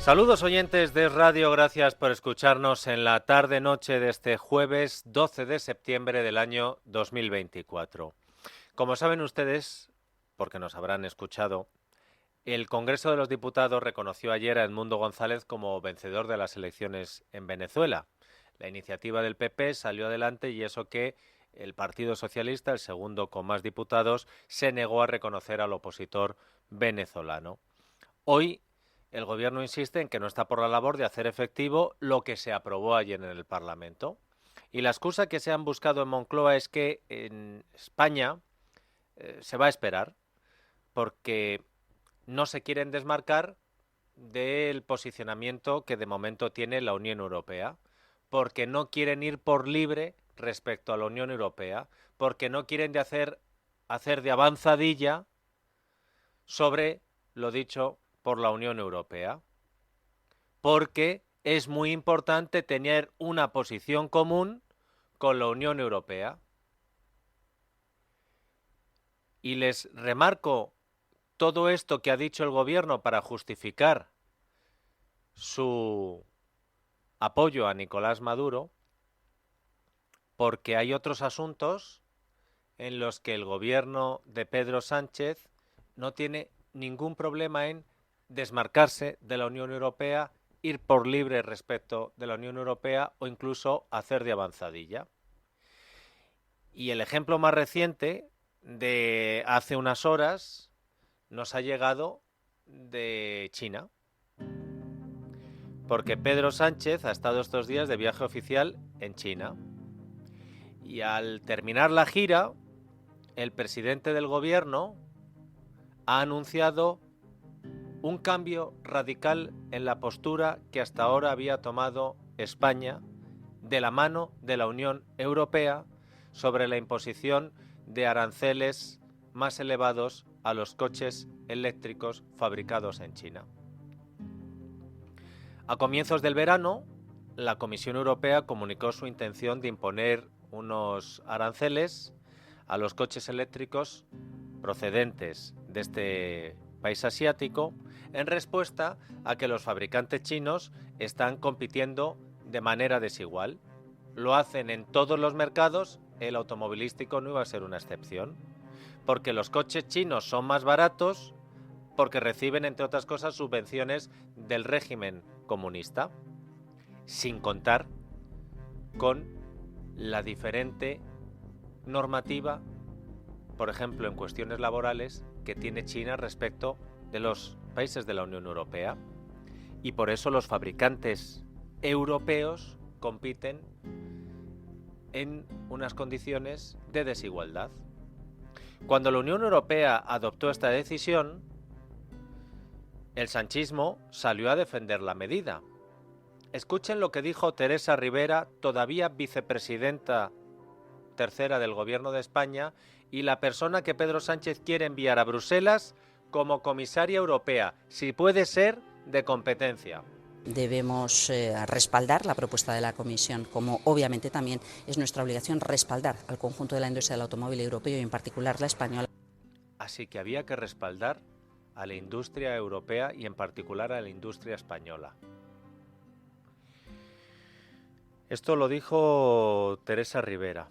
Saludos oyentes de Radio, gracias por escucharnos en la tarde-noche de este jueves 12 de septiembre del año 2024. Como saben ustedes, porque nos habrán escuchado, el Congreso de los Diputados reconoció ayer a Edmundo González como vencedor de las elecciones en Venezuela. La iniciativa del PP salió adelante y eso que el Partido Socialista, el segundo con más diputados, se negó a reconocer al opositor venezolano. Hoy el Gobierno insiste en que no está por la labor de hacer efectivo lo que se aprobó ayer en el Parlamento. Y la excusa que se han buscado en Moncloa es que en España se va a esperar porque no se quieren desmarcar del posicionamiento que de momento tiene la Unión Europea, porque no quieren ir por libre respecto a la Unión Europea, porque no quieren hacer de avanzadilla sobre lo dicho por la Unión Europea, porque es muy importante tener una posición común con la Unión Europea. Y les remarco todo esto que ha dicho el Gobierno para justificar su apoyo a Nicolás Maduro, porque hay otros asuntos en los que el Gobierno de Pedro Sánchez no tiene ningún problema en desmarcarse de la Unión Europea, ir por libre respecto de la Unión Europea o incluso hacer de avanzadilla. Y el ejemplo más reciente de hace unas horas nos ha llegado de China, porque Pedro Sánchez ha estado estos días de viaje oficial en China y al terminar la gira el presidente del Gobierno ha anunciado un cambio radical en la postura que hasta ahora había tomado España de la mano de la Unión Europea sobre la imposición de aranceles más elevados a los coches eléctricos fabricados en China. A comienzos del verano, la Comisión Europea comunicó su intención de imponer unos aranceles a los coches eléctricos procedentes de este país asiático en respuesta a que los fabricantes chinos están compitiendo de manera desigual. Lo hacen en todos los mercados, el automovilístico no iba a ser una excepción, porque los coches chinos son más baratos, porque reciben, entre otras cosas, subvenciones del régimen comunista, sin contar con la diferente normativa, por ejemplo, en cuestiones laborales, que tiene China respecto de los países de la Unión Europea. Y por eso los fabricantes europeos compiten en unas condiciones de desigualdad. Cuando la Unión Europea adoptó esta decisión, el sanchismo salió a defender la medida. Escuchen lo que dijo Teresa Ribera, todavía vicepresidenta tercera del Gobierno de España y la persona que Pedro Sánchez quiere enviar a Bruselas como comisaria europea, si puede ser de competencia. Debemos respaldar la propuesta de la Comisión, como obviamente también es nuestra obligación respaldar al conjunto de la industria del automóvil europeo y en particular la española. Así que había que respaldar a la industria europea y en particular a la industria española. Esto lo dijo Teresa Ribera.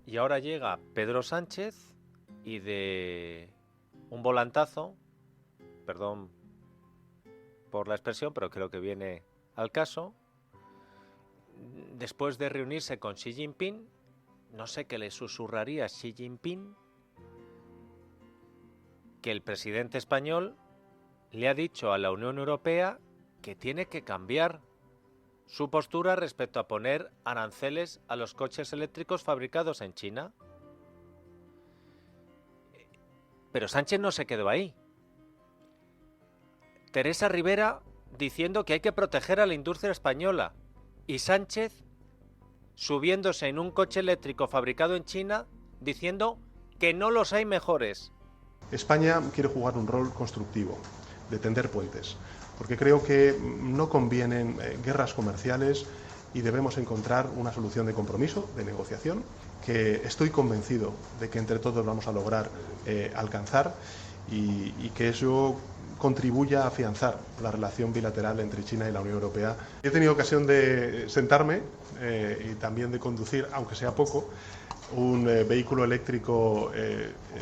Y ahora llega Pedro Sánchez y de un volantazo, perdón por la expresión, pero creo que viene al caso, después de reunirse con Xi Jinping, no sé qué le susurraría Xi Jinping, que el presidente español le ha dicho a la Unión Europea que tiene que cambiar su postura respecto a poner aranceles a los coches eléctricos fabricados en China. Pero Sánchez no se quedó ahí. Teresa Ribera diciendo que hay que proteger a la industria española y Sánchez subiéndose en un coche eléctrico fabricado en China diciendo que no los hay mejores. España quiere jugar un rol constructivo, de tender puentes, porque creo que no convienen guerras comerciales y debemos encontrar una solución de compromiso, de negociación, que estoy convencido de que entre todos vamos a lograr alcanzar y que eso contribuya a afianzar la relación bilateral entre China y la Unión Europea. He tenido ocasión de sentarme y también de conducir, aunque sea poco, un vehículo eléctrico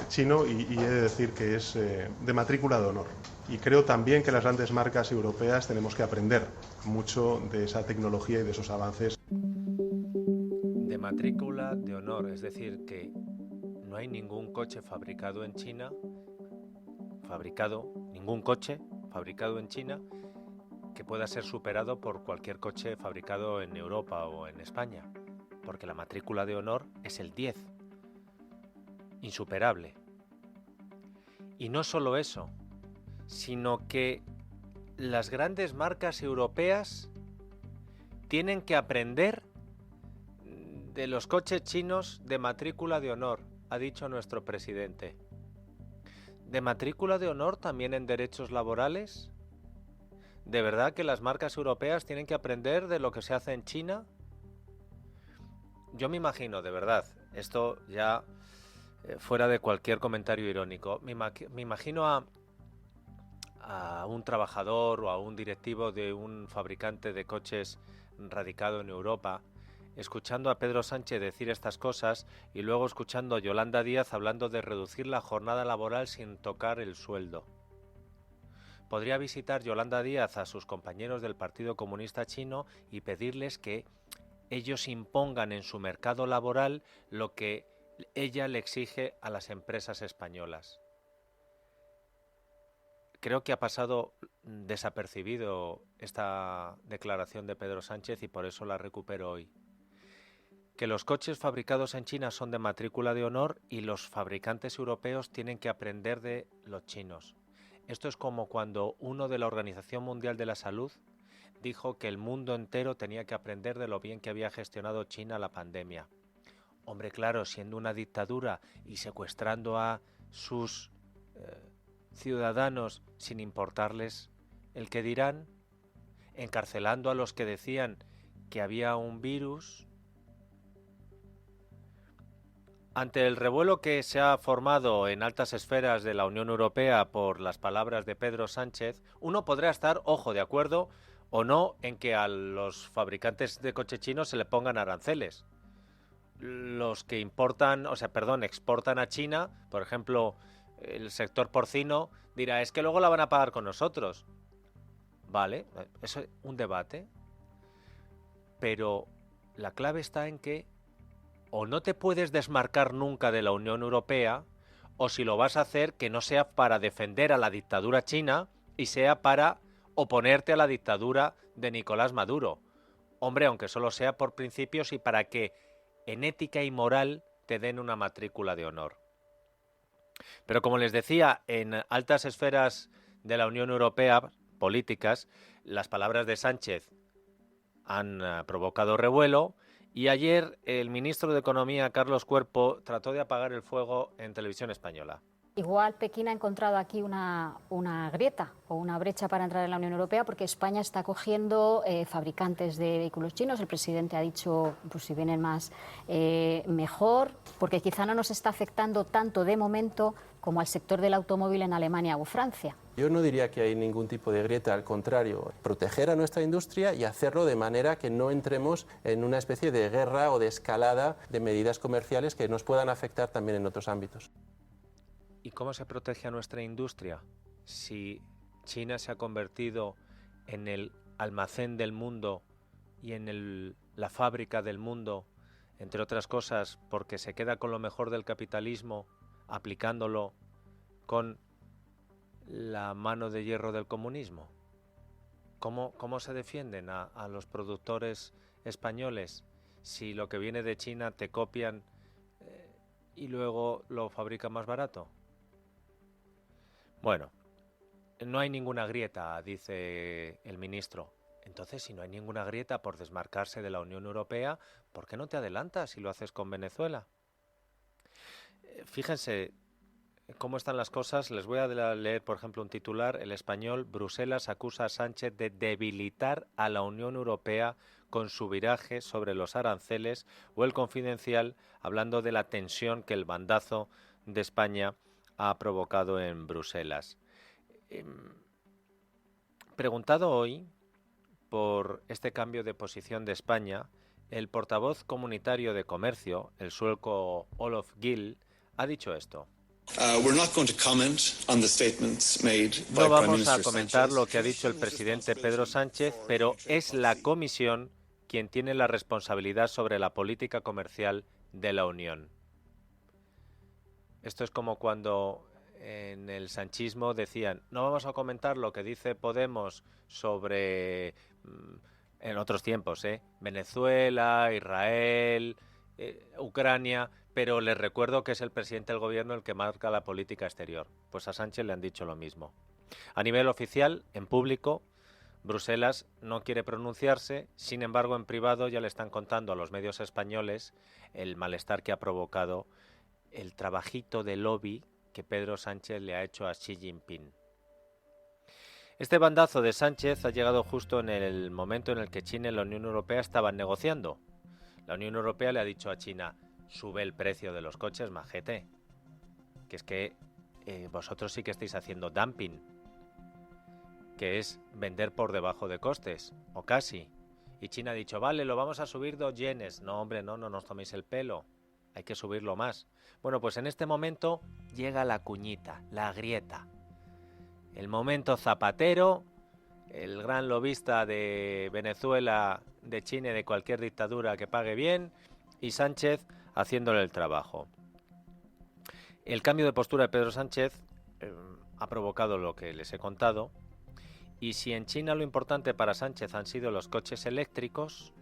chino y he de decir que es de matrícula de honor. Y creo también que las grandes marcas europeas tenemos que aprender mucho de esa tecnología y de esos avances. De matrícula de honor, es decir, que no hay ningún coche fabricado en China, ningún coche fabricado en China que pueda ser superado por cualquier coche fabricado en Europa o en España, porque la matrícula de honor es el 10, insuperable. Y no solo eso, sino que las grandes marcas europeas tienen que aprender de los coches chinos de matrícula de honor, ha dicho nuestro presidente. ¿De matrícula de honor también en derechos laborales? ¿De verdad que las marcas europeas tienen que aprender de lo que se hace en China? Yo me imagino, de verdad, esto ya fuera de cualquier comentario irónico, me imagino a un trabajador o a un directivo de un fabricante de coches radicado en Europa, escuchando a Pedro Sánchez decir estas cosas y luego escuchando a Yolanda Díaz hablando de reducir la jornada laboral sin tocar el sueldo. Podría visitar Yolanda Díaz a sus compañeros del Partido Comunista Chino y pedirles que ellos impongan en su mercado laboral lo que ella le exige a las empresas españolas. Creo que ha pasado desapercibido esta declaración de Pedro Sánchez y por eso la recupero hoy. Que los coches fabricados en China son de matrícula de honor y los fabricantes europeos tienen que aprender de los chinos. Esto es como cuando uno de la Organización Mundial de la Salud dijo que el mundo entero tenía que aprender de lo bien que había gestionado China la pandemia. Hombre, claro, siendo una dictadura y secuestrando a sus ciudadanos sin importarles el que dirán, encarcelando a los que decían que había un virus. Ante el revuelo que se ha formado en altas esferas de la Unión Europea por las palabras de Pedro Sánchez, uno podrá estar, ojo, de acuerdo o no en que a los fabricantes de coches chinos se le pongan aranceles. Los que exportan a China, por ejemplo, el sector porcino, dirá, es que luego la van a pagar con nosotros. Vale, eso es un debate. Pero la clave está en que o no te puedes desmarcar nunca de la Unión Europea, o si lo vas a hacer, que no sea para defender a la dictadura china y sea para oponerte a la dictadura de Nicolás Maduro. Hombre, aunque solo sea por principios y para que en ética y moral te den una matrícula de honor. Pero como les decía, en altas esferas de la Unión Europea, políticas, las palabras de Sánchez han provocado revuelo y ayer el ministro de Economía, Carlos Cuerpo, trató de apagar el fuego en Televisión Española. Igual Pekín ha encontrado aquí una grieta o una brecha para entrar en la Unión Europea porque España está acogiendo fabricantes de vehículos chinos. El presidente ha dicho, pues si vienen más, mejor, porque quizá no nos está afectando tanto de momento como al sector del automóvil en Alemania o Francia. Yo no diría que hay ningún tipo de grieta, al contrario, proteger a nuestra industria y hacerlo de manera que no entremos en una especie de guerra o de escalada de medidas comerciales que nos puedan afectar también en otros ámbitos. ¿Y cómo se protege a nuestra industria si China se ha convertido en el almacén del mundo y en la fábrica del mundo, entre otras cosas, porque se queda con lo mejor del capitalismo, aplicándolo con la mano de hierro del comunismo? ¿Cómo se defienden a los productores españoles si lo que viene de China te copian y luego lo fabrican más barato? Bueno, no hay ninguna grieta, dice el ministro. Entonces, si no hay ninguna grieta por desmarcarse de la Unión Europea, ¿por qué no te adelantas y lo haces con Venezuela? Fíjense cómo están las cosas. Les voy a leer, por ejemplo, un titular. El Español: Bruselas acusa a Sánchez de debilitar a la Unión Europea con su viraje sobre los aranceles, o El Confidencial, hablando de la tensión que el bandazo de España ha provocado en Bruselas. Preguntado hoy por este cambio de posición de España, el portavoz comunitario de comercio, el sueco Olof Gill, ha dicho esto. No vamos a comentar lo que ha dicho el presidente Pedro Sánchez, pero es la Comisión quien tiene la responsabilidad sobre la política comercial de la Unión. Esto es como cuando en el sanchismo decían, no vamos a comentar lo que dice Podemos sobre, en otros tiempos, Venezuela, Israel, Ucrania, pero les recuerdo que es el presidente del gobierno el que marca la política exterior. Pues a Sánchez le han dicho lo mismo. A nivel oficial, en público, Bruselas no quiere pronunciarse, sin embargo, en privado ya le están contando a los medios españoles el malestar que ha provocado el trabajito de lobby que Pedro Sánchez le ha hecho a Xi Jinping. Este bandazo de Sánchez ha llegado justo en el momento en el que China y la Unión Europea estaban negociando. La Unión Europea le ha dicho a China, sube el precio de los coches, majete, que es que vosotros sí que estáis haciendo dumping, que es vender por debajo de costes, o casi. Y China ha dicho, vale, lo vamos a subir 2 yenes. No, hombre, no nos toméis el pelo, hay que subirlo más. Bueno, pues en este momento llega la cuñita, la grieta. El momento Zapatero, el gran lobista de Venezuela, de China y de cualquier dictadura que pague bien, y Sánchez haciéndole el trabajo. El cambio de postura de Pedro Sánchez ha provocado lo que les he contado, y si en China lo importante para Sánchez han sido los coches eléctricos,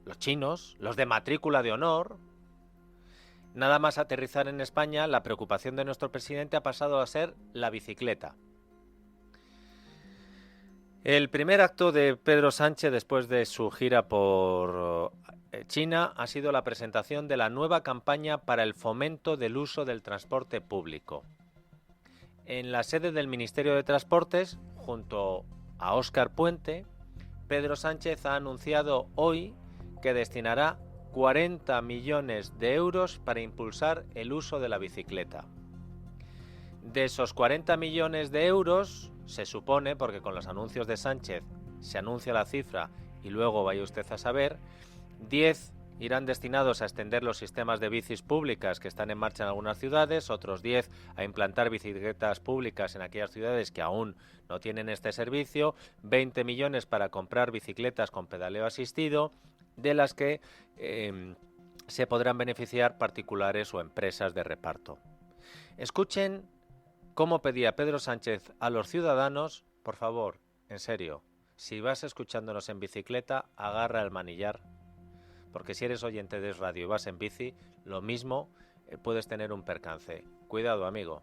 los chinos, los de matrícula de honor, nada más aterrizar en España, la preocupación de nuestro presidente ha pasado a ser la bicicleta. El primer acto de Pedro Sánchez después de su gira por China ha sido la presentación de la nueva campaña para el fomento del uso del transporte público. En la sede del Ministerio de Transportes, junto a Óscar Puente, Pedro Sánchez ha anunciado hoy que destinará 40 millones de euros para impulsar el uso de la bicicleta. De esos 40 millones de euros, se supone, porque con los anuncios de Sánchez se anuncia la cifra y luego vaya usted a saber, 10 irán destinados a extender los sistemas de bicis públicas que están en marcha en algunas ciudades, otros 10 a implantar bicicletas públicas en aquellas ciudades que aún no tienen este servicio, 20 millones para comprar bicicletas con pedaleo asistido, de las que se podrán beneficiar particulares o empresas de reparto. Escuchen cómo pedía Pedro Sánchez a los ciudadanos, por favor, en serio, si vas escuchándonos en bicicleta, agarra el manillar, porque si eres oyente de radio y vas en bici, lo mismo puedes tener un percance. Cuidado, amigo.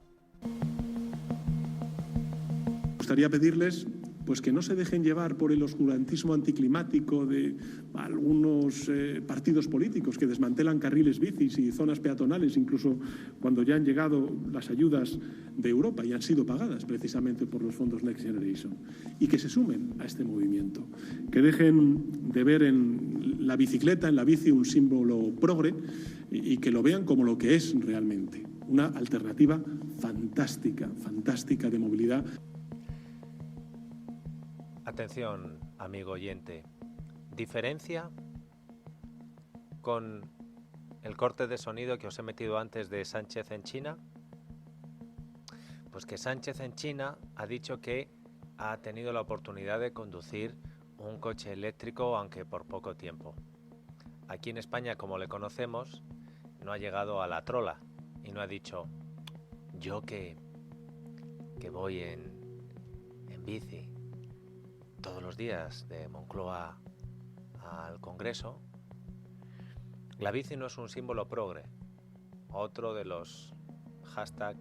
Me gustaría pedirles pues que no se dejen llevar por el oscurantismo anticlimático de algunos partidos políticos que desmantelan carriles bicis y zonas peatonales, incluso cuando ya han llegado las ayudas de Europa y han sido pagadas precisamente por los fondos Next Generation, y que se sumen a este movimiento, que dejen de ver en la bicicleta, en la bici, un símbolo progre y que lo vean como lo que es realmente, una alternativa fantástica de movilidad. Atención, amigo oyente. ¿Diferencia con el corte de sonido que os he metido antes de Sánchez en China? Pues que Sánchez en China ha dicho que ha tenido la oportunidad de conducir un coche eléctrico, aunque por poco tiempo. Aquí en España, como le conocemos, no ha llegado a la trola y no ha dicho, yo que voy en bici todos los días de Moncloa al Congreso. La bici no es un símbolo progre, otro de los hashtag,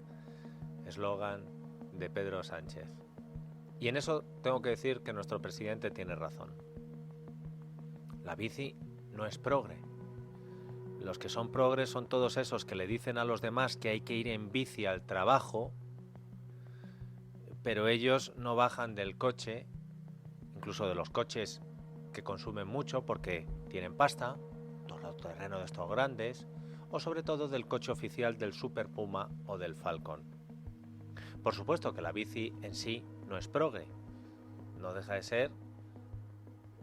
eslogan de Pedro Sánchez. Y en eso tengo que decir que nuestro presidente tiene razón. La bici no es progre. Los que son progres son todos esos que le dicen a los demás que hay que ir en bici al trabajo, pero ellos no bajan del coche, incluso de los coches que consumen mucho porque tienen pasta, todoterreno de estos grandes, o sobre todo del coche oficial del Super Puma o del Falcon. Por supuesto que la bici en sí no es progre. No deja de ser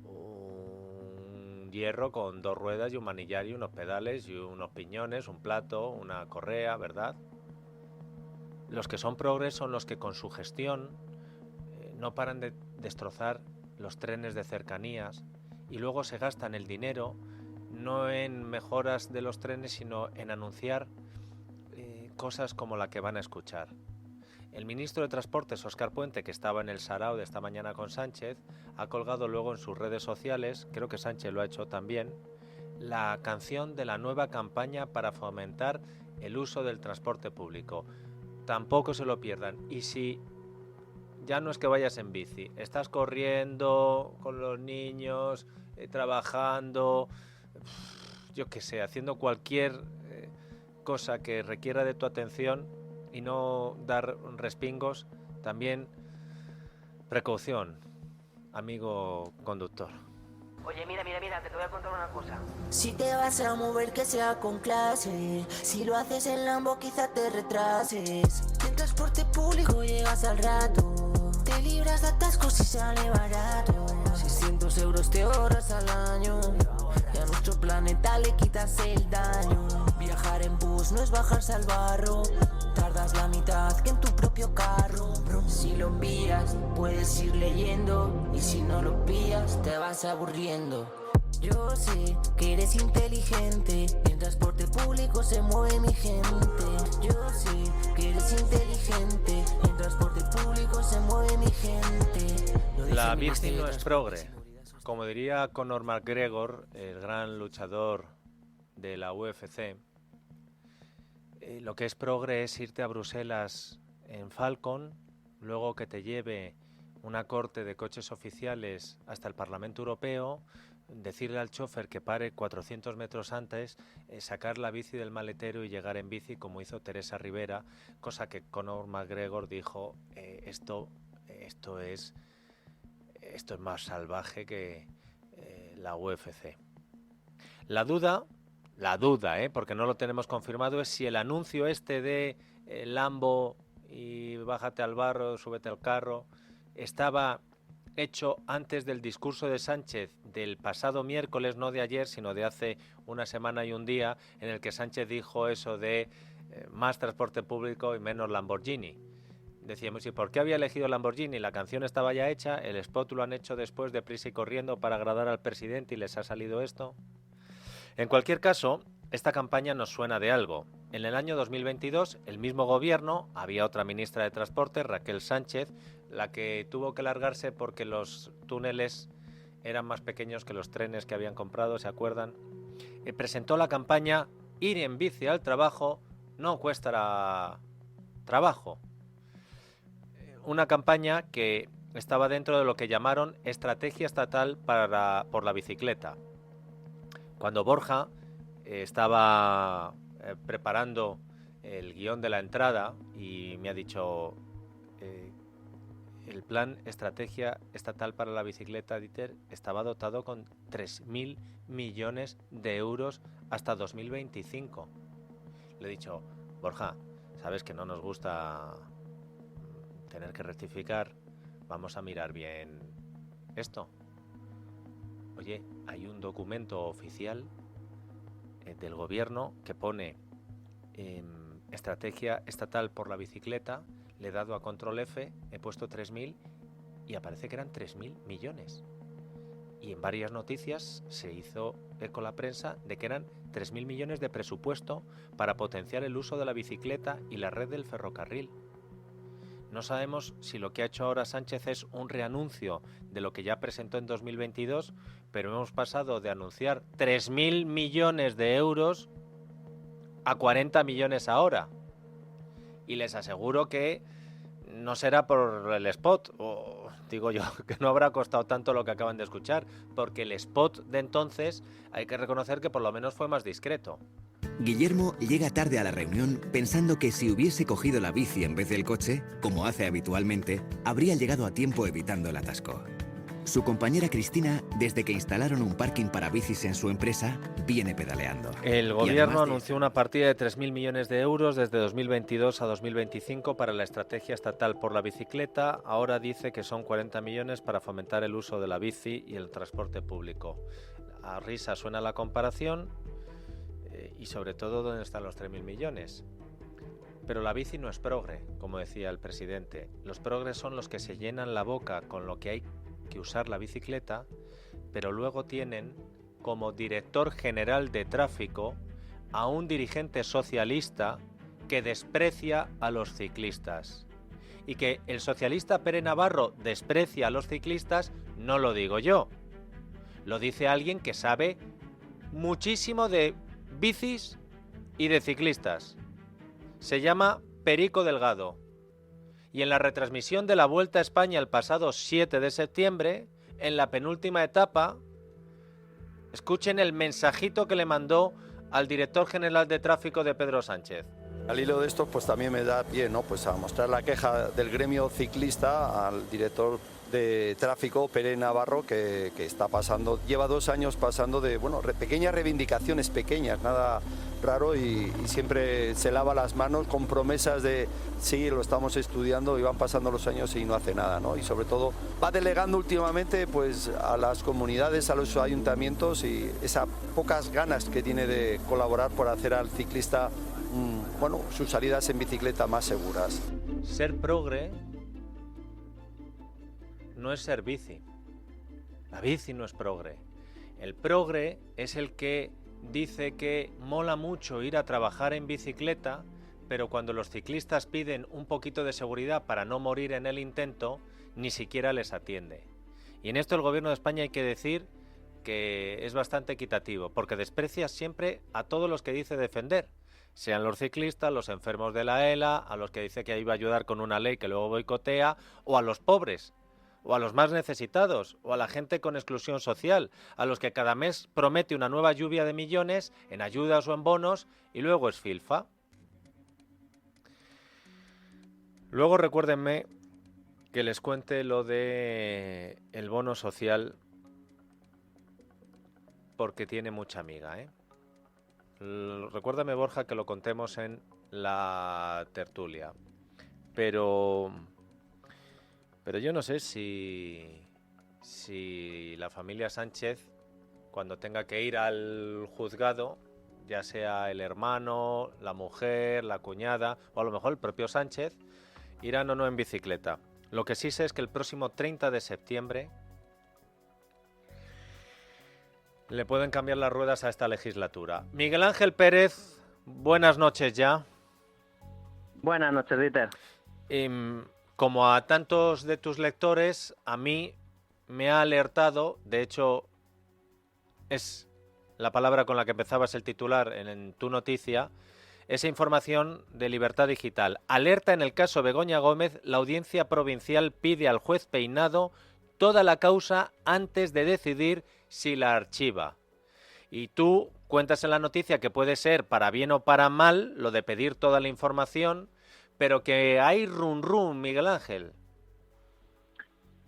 un hierro con 2 ruedas y un manillar y unos pedales y unos piñones, un plato, una correa, ¿verdad? Los que son progres son los que con su gestión no paran de destrozar los trenes de cercanías y luego se gastan el dinero no en mejoras de los trenes, sino en anunciar cosas como la que van a escuchar. El ministro de Transportes, Óscar Puente, que estaba en el sarao de esta mañana con Sánchez, ha colgado luego en sus redes sociales, creo que Sánchez lo ha hecho también, la canción de la nueva campaña para fomentar el uso del transporte público. Tampoco se lo pierdan. Y si ya no es que vayas en bici, estás corriendo con los niños, trabajando, yo qué sé, haciendo cualquier cosa que requiera de tu atención y no dar respingos, también precaución, amigo conductor. Oye, mira, que te voy a contar una cosa. Si te vas a mover que sea con clase, si lo haces en Lambo quizá te retrases. En transporte público llegas al rato, te libras de atascos y sale barato. 600 euros te ahorras al año y a nuestro planeta le quitas el daño. Viajar en bus no es bajarse al barro, tardas la mitad que en tu propio carro. Si lo pillas puedes ir leyendo y si no lo pillas te vas aburriendo. Yo sé que eres inteligente, en transporte público se mueve mi gente. Yo sé que eres inteligente, en transporte público se mueve mi gente. La bici no es progre. Como diría Conor McGregor, el gran luchador de la UFC, lo que es progre es irte a Bruselas en Falcon, luego que te lleve una corte de coches oficiales hasta el Parlamento Europeo, decirle al chofer que pare 400 metros antes, sacar la bici del maletero y llegar en bici como hizo Teresa Rivera, cosa que Conor McGregor dijo, esto es más salvaje que la UFC. La duda, porque no lo tenemos confirmado, es si el anuncio este de Lambo y bájate al barro, súbete al carro, estaba hecho antes del discurso de Sánchez del pasado miércoles, no de ayer, sino de hace una semana y un día, en el que Sánchez dijo eso de más transporte público y menos Lamborghini. Decíamos, ¿y por qué había elegido Lamborghini? La canción estaba ya hecha, el spot lo han hecho después de prisa y corriendo para agradar al presidente y les ha salido esto. En cualquier caso, esta campaña nos suena de algo. En el año 2022, el mismo gobierno, había otra ministra de Transporte, Raquel Sánchez, la que tuvo que largarse porque los túneles eran más pequeños que los trenes que habían comprado, ¿se acuerdan? Presentó la campaña Ir en bici al trabajo no cuesta trabajo. Una campaña que estaba dentro de lo que llamaron Estrategia Estatal por la Bicicleta. Cuando Borja estaba preparando el guión de la entrada y me ha dicho el plan Estrategia Estatal para la Bicicleta, Dieter, estaba dotado con 3.000 millones de euros hasta 2025. Le he dicho, Borja, sabes que no nos gusta tener que rectificar, vamos a mirar bien esto. Oye, hay un documento oficial del gobierno que pone Estrategia Estatal por la Bicicleta, le he dado a Control F, he puesto 3.000 y aparece que eran 3.000 millones. Y en varias noticias se hizo eco la prensa de que eran 3.000 millones de presupuesto para potenciar el uso de la bicicleta y la red del ferrocarril. No sabemos si lo que ha hecho ahora Sánchez es un reanuncio de lo que ya presentó en 2022, pero hemos pasado de anunciar 3.000 millones de euros a 40 millones ahora. Y les aseguro que no será por el spot, o digo yo, que no habrá costado tanto lo que acaban de escuchar, porque el spot de entonces hay que reconocer que por lo menos fue más discreto. Guillermo llega tarde a la reunión pensando que si hubiese cogido la bici en vez del coche, como hace habitualmente, habría llegado a tiempo evitando el atasco. Su compañera Cristina, desde que instalaron un parking para bicis en su empresa, viene pedaleando. El gobierno anunció una partida de 3.000 millones de euros desde 2022 a 2025 para la estrategia estatal por la bicicleta. Ahora dice que son 40 millones para fomentar el uso de la bici y el transporte público. A risa suena la comparación y sobre todo dónde están los 3.000 millones. Pero la bici no es progre, como decía el presidente. Los progres son los que se llenan la boca con lo que hay que usar la bicicleta, pero luego tienen como director general de tráfico a un dirigente socialista que desprecia a los ciclistas. Y que el socialista Pere Navarro desprecia a los ciclistas no lo digo yo, lo dice alguien que sabe muchísimo de bicis y de ciclistas. Se llama Perico Delgado. Y en la retransmisión de la Vuelta a España el pasado 7 de septiembre, en la penúltima etapa, escuchen el mensajito que le mandó al director general de tráfico de Pedro Sánchez. Al hilo de esto, pues también me da pie, ¿no?, pues a mostrar la queja del gremio ciclista al director de tráfico, Pere Navarro, que está pasando, lleva 2 años pasando de, bueno, pequeñas reivindicaciones, pequeñas, nada raro, y siempre se lava las manos con promesas de sí, lo estamos estudiando, y van pasando los años y no hace nada, ¿no? Y sobre todo va delegando últimamente pues a las comunidades, a los ayuntamientos, y esas pocas ganas que tiene de colaborar por hacer al ciclista, bueno, sus salidas en bicicleta más seguras. Ser progre no es ser bici. La bici no es progre. El progre es el que dice que mola mucho ir a trabajar en bicicleta, pero cuando los ciclistas piden un poquito de seguridad para no morir en el intento, ni siquiera les atiende. Y en esto el gobierno de España hay que decir que es bastante equitativo, porque desprecia siempre a todos los que dice defender, sean los ciclistas, los enfermos de la ELA, a los que dice que iba a ayudar con una ley que luego boicotea, o a los pobres, o a los más necesitados, o a la gente con exclusión social, a los que cada mes promete una nueva lluvia de millones en ayudas o en bonos y luego es filfa. Luego recuérdenme que les cuente lo de el bono social, porque tiene mucha amiga, ¿eh? Recuérdame, Borja, que lo contemos en la tertulia, pero yo no sé si la familia Sánchez, cuando tenga que ir al juzgado, ya sea el hermano, la mujer, la cuñada o a lo mejor el propio Sánchez, irán o no en bicicleta. Lo que sí sé es que el próximo 30 de septiembre le pueden cambiar las ruedas a esta legislatura. Miguel Ángel Pérez, buenas noches ya. Buenas noches, Dieter. Como a tantos de tus lectores, a mí me ha alertado, de hecho es la palabra con la que empezabas el titular en tu noticia, esa información de Libertad Digital. Alerta en el caso Begoña Gómez, la Audiencia Provincial pide al juez Peinado toda la causa antes de decidir si la archiva. Y tú cuentas en la noticia que puede ser para bien o para mal lo de pedir toda la información, pero que hay run, Miguel Ángel.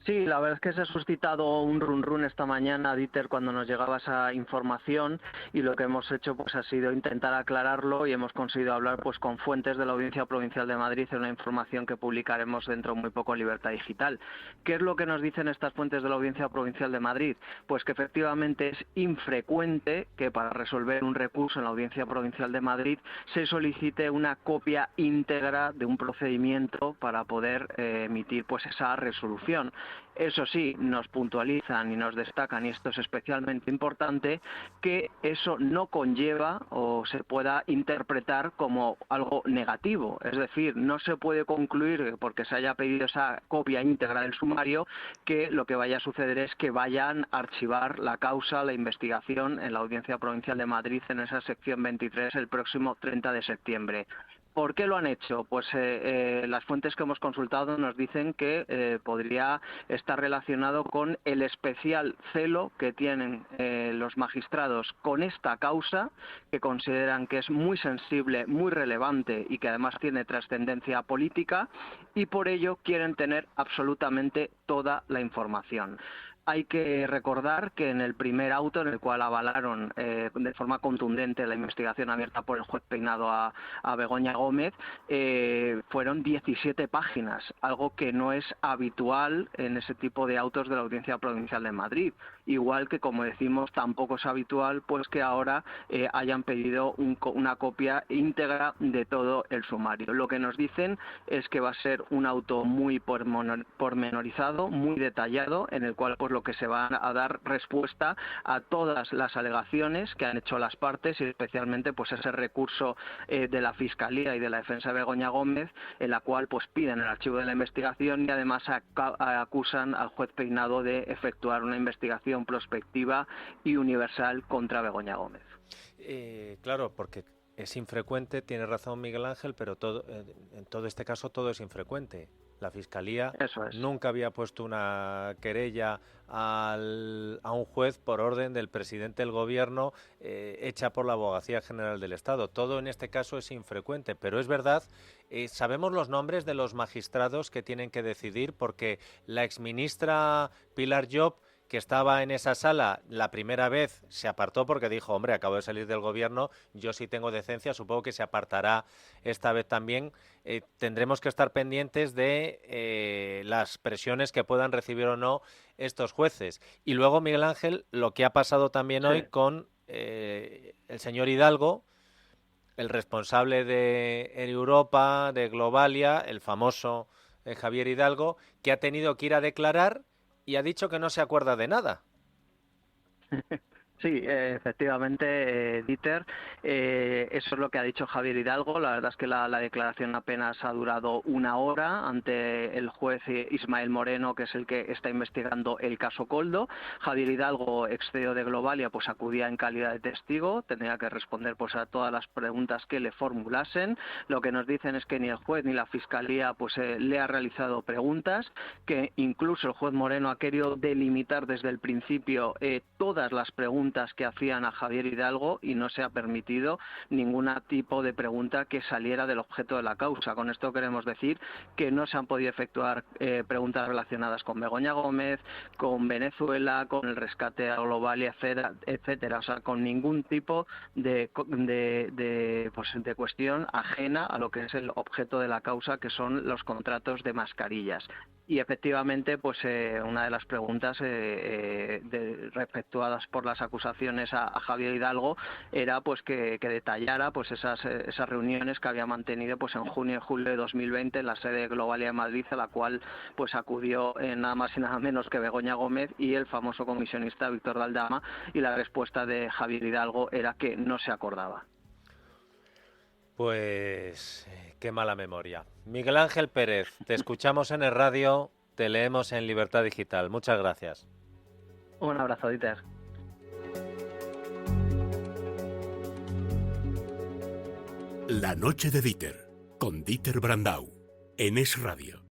Sí, la verdad es que se ha suscitado un run esta mañana, Dieter, cuando nos llegaba esa información, y lo que hemos hecho pues ha sido intentar aclararlo, y hemos conseguido hablar pues con fuentes de la Audiencia Provincial de Madrid en una información que publicaremos dentro de muy poco en Libertad Digital. ¿Qué es lo que nos dicen estas fuentes de la Audiencia Provincial de Madrid? Pues que efectivamente es infrecuente que para resolver un recurso en la Audiencia Provincial de Madrid se solicite una copia íntegra de un procedimiento para poder emitir pues esa resolución. Eso sí, nos puntualizan y nos destacan, y esto es especialmente importante, que eso no conlleva o se pueda interpretar como algo negativo. Es decir, no se puede concluir, porque se haya pedido esa copia íntegra del sumario, que lo que vaya a suceder es que vayan a archivar la causa, la investigación en la Audiencia Provincial de Madrid en esa sección 23 el próximo 30 de septiembre. ¿Por qué lo han hecho? Pues las fuentes que hemos consultado nos dicen que podría estar relacionado con el especial celo que tienen los magistrados con esta causa, que consideran que es muy sensible, muy relevante y que además tiene trascendencia política, y por ello quieren tener absolutamente toda la información. Hay que recordar que en el primer auto en el cual avalaron de forma contundente la investigación abierta por el juez Peinado a Begoña Gómez, fueron 17 páginas, algo que no es habitual en ese tipo de autos de la Audiencia Provincial de Madrid. Igual que, como decimos, tampoco es habitual pues que ahora hayan pedido una copia íntegra de todo el sumario. Lo que nos dicen es que va a ser un auto muy pormenorizado, muy detallado, en el cual pues lo que se va a dar respuesta a todas las alegaciones que han hecho las partes y especialmente pues ese recurso de la Fiscalía y de la defensa de Begoña Gómez, en la cual pues piden el archivo de la investigación y además acusan al juez Peinado de efectuar una investigación prospectiva y universal contra Begoña Gómez. Claro, porque es infrecuente, tiene razón Miguel Ángel, pero en todo este caso todo es infrecuente. La Fiscalía nunca había puesto una querella a un juez por orden del presidente del Gobierno hecha por la Abogacía General del Estado. Todo en este caso es infrecuente, pero es verdad, sabemos los nombres de los magistrados que tienen que decidir, porque la exministra Pilar Llop, que estaba en esa sala la primera vez, se apartó porque dijo, hombre, acabo de salir del Gobierno, yo sí tengo decencia, supongo que se apartará esta vez también. Tendremos que estar pendientes de las presiones que puedan recibir o no estos jueces. Y luego, Miguel Ángel, lo que ha pasado también hoy con el señor Hidalgo, el responsable de Europa, de Globalia, el famoso Javier Hidalgo, que ha tenido que ir a declarar y ha dicho que no se acuerda de nada. Sí, efectivamente, Dieter, eso es lo que ha dicho Javier Hidalgo. La verdad es que la declaración apenas ha durado una hora ante el juez Ismael Moreno, que es el que está investigando el caso Koldo. Javier Hidalgo, ex CEO de Globalia, pues acudía en calidad de testigo, tendría que responder pues a todas las preguntas que le formulasen. Lo que nos dicen es que ni el juez ni la Fiscalía pues le ha realizado preguntas, que incluso el juez Moreno ha querido delimitar desde el principio todas las preguntas que hacían a Javier Hidalgo y no se ha permitido ningún tipo de pregunta que saliera del objeto de la causa. Con esto queremos decir que no se han podido efectuar preguntas relacionadas con Begoña Gómez, con Venezuela, con el rescate a Globalia, etcétera. O sea, con ningún tipo de cuestión ajena a lo que es el objeto de la causa, que son los contratos de mascarillas. Y efectivamente, pues una de las preguntas efectuadas por las acusaciones a Javier Hidalgo era pues que detallara pues esas reuniones que había mantenido pues en junio y julio de 2020 en la sede de Globalia de Madrid, a la cual pues acudió nada más y nada menos que Begoña Gómez y el famoso comisionista Víctor de Aldama, y la respuesta de Javier Hidalgo era que no se acordaba. Pues qué mala memoria. Miguel Ángel Pérez, te escuchamos en el radio, te leemos en Libertad Digital. Muchas gracias. Un abrazo, Dieter. La noche de Dieter, con Dieter Brandau, en Es Radio.